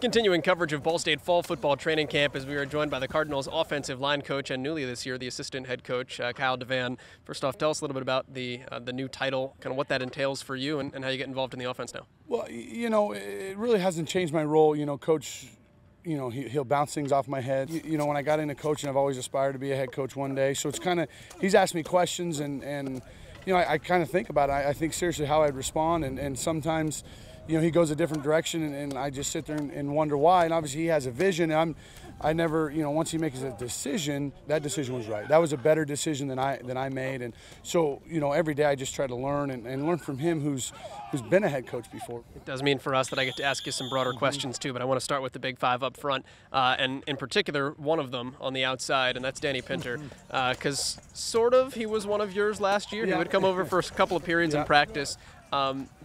Continuing coverage of Ball State fall football training camp as we are joined by the Cardinals' offensive line coach and newly this year, the assistant head coach, Kyle DeVan. First off, tell us a little bit about the new title, kind of what that entails for you and how you get involved in the offense now. Well, you know, it really hasn't changed my role. You know, coach, you know, he'll bounce things off my head. You know, when I got into coaching, I've always aspired to be a head coach one day. So it's kind of, he's asked me questions and you know, I kind of think about it. I think seriously how I'd respond, and sometimes, you know, he goes a different direction, and I just sit there and wonder why. And obviously he has a vision, and I never, you know, once he makes a decision, that decision was right. That was a better decision than I made. And so, you know, every day I just try to learn and learn from him who's been a head coach before. It does mean for us that I get to ask you some broader questions too, but I want to start with the big five up front, and in particular one of them on the outside, and that's Danny Pinter, because sort of he was one of yours last year. He would come over for a couple of periods in practice.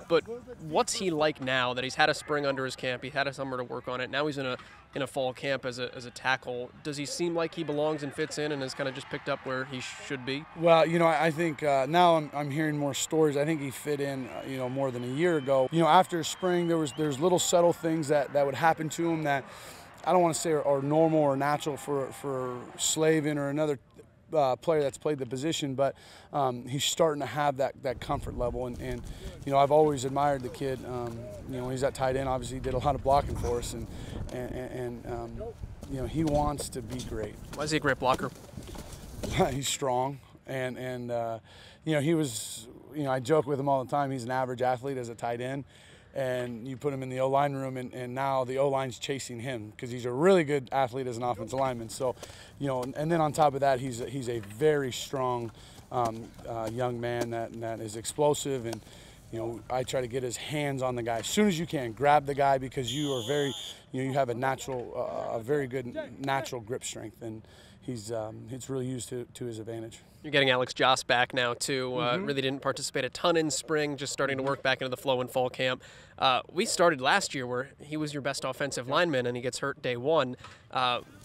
But what's he like now that he's had a spring under his camp? He had a summer to work on it. Now he's in a fall camp as a tackle. Does he seem like he belongs and fits in and has kind of just picked up where he should be? Well, you know, I think now I'm hearing more stories. I think he fit in, you know, more than a year ago. You know, after spring, there's little subtle things that would happen to him that I don't want to say are normal or natural for Slavin or another player that's played the position, but he's starting to have that comfort level, and you know, I've always admired the kid. You know, he's at tight end. Obviously, he did a lot of blocking for us, and you know, he wants to be great. Why is he a great blocker? He's strong, and you know, he was. You know, I joke with him all the time. He's an average athlete as a tight end. And you put him in the O-line room, and now the O-line's chasing him because he's a really good athlete as an offensive lineman. So, you know, and then on top of that, he's a very strong young man that is explosive, and you know, I try to get his hands on the guy as soon as you can. Grab the guy because you are very, you know, you have a very good natural grip strength, and it's really used to his advantage. You're getting Alex Joss back now too. Really didn't participate a ton in spring, just starting to work back into the flow in fall camp. We started last year where he was your best offensive lineman and he gets hurt day one.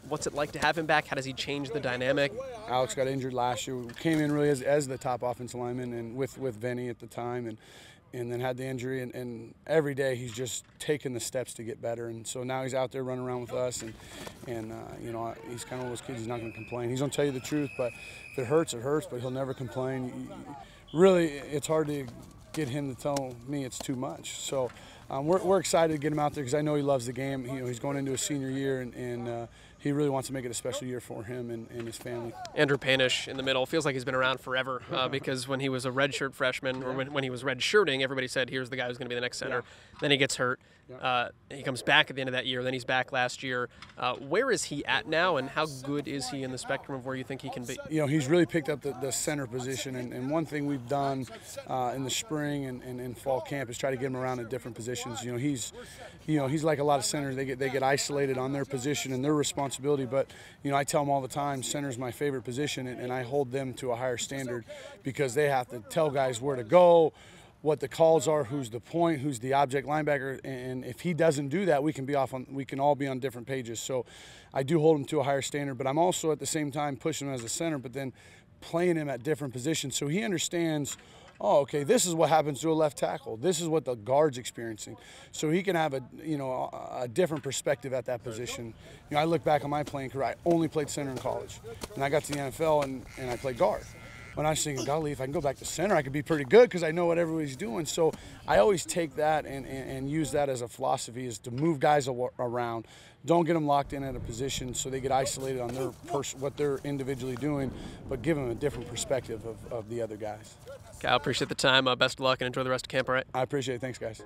What's it like to have him back? How does he change the dynamic? Alex got injured last year. Came in really as the top offensive lineman and with Vinny at the time, and then had the injury, and every day he's just taking the steps to get better, and so now he's out there running around with us, and you know, he's kind of one of those kids. He's not going to complain. He's going to tell you the truth, but if it hurts, but he'll never complain. Really, it's hard to get him to tell me it's too much. So we're excited to get him out there because I know he loves the game. You know, he's going into his senior year, and he really wants to make it a special year for him and his family. Andrew Panish in the middle feels like he's been around forever because when he was a redshirt freshman, or when he was redshirting, everybody said, here's the guy who's going to be the next center. Then he gets hurt. He comes back at the end of that year. Then he's back last year. Where is he at now, and how good is he in the spectrum of where you think he can be? You know, he's really picked up the center position, and one thing we've done in the spring and fall camp is try to get him around at different positions. You know, he's like a lot of centers. They get isolated on their position and their responsibility. But you know, I tell them all the time, center's my favorite position, and I hold them to a higher standard because they have to tell guys where to go, what the calls are, who's the point, who's the object linebacker, and if he doesn't do that, we can all be on different pages. So I do hold him to a higher standard, but I'm also at the same time pushing him as a center, but then playing him at different positions so he understands, oh, okay, this is what happens to a left tackle. This is what the guard's experiencing. So he can have a different perspective at that position. You know, I look back on my playing career, I only played center in college. And I got to the NFL and I played guard. When I was thinking, golly, if I can go back to center, I could be pretty good because I know what everybody's doing. So I always take that and use that as a philosophy, is to move guys around. Don't get them locked in at a position so they get isolated on what they're individually doing, but give them a different perspective of the other guys. Kyle, appreciate the time. Best of luck and enjoy the rest of camp, all right? I appreciate it. Thanks, guys.